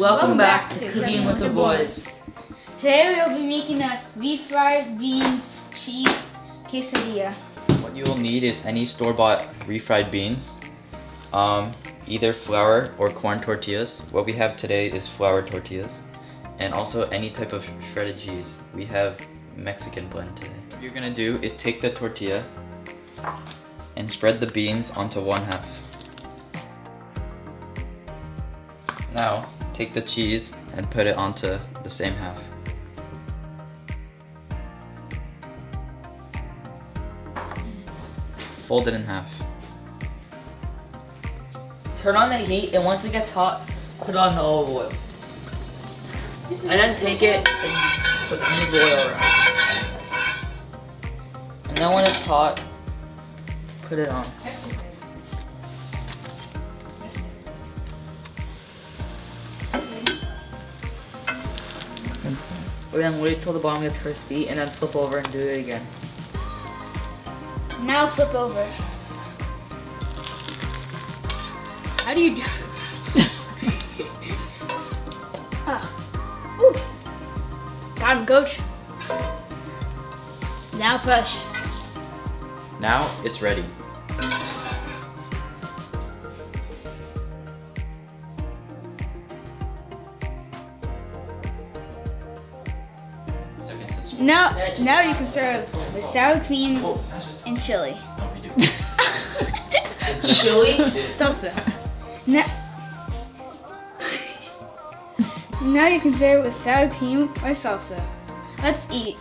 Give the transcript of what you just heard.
Welcome back to Cooking with the Boys. Today we'll be making a refried beans cheese quesadilla. What you will need is any store-bought refried beans, either flour or corn tortillas. What we have today is flour tortillas, and also any type of shredded cheese. We have Mexican blend today. What you're gonna do is take the tortilla and spread the beans onto one half. Now, take the cheese and put it onto the same half. Fold it in half. Turn on the heat, and once it gets hot, put on the olive oil. And then take it and put the oil around. And then when it's hot, put it on. And then wait till the bottom gets crispy, and then flip over and do it again. Now flip over. How do you do? Got him, coach. Now push. Now it's ready. Now you can serve with sour cream and chili. Chili? Salsa. Now you can serve it with sour cream or salsa. Let's eat.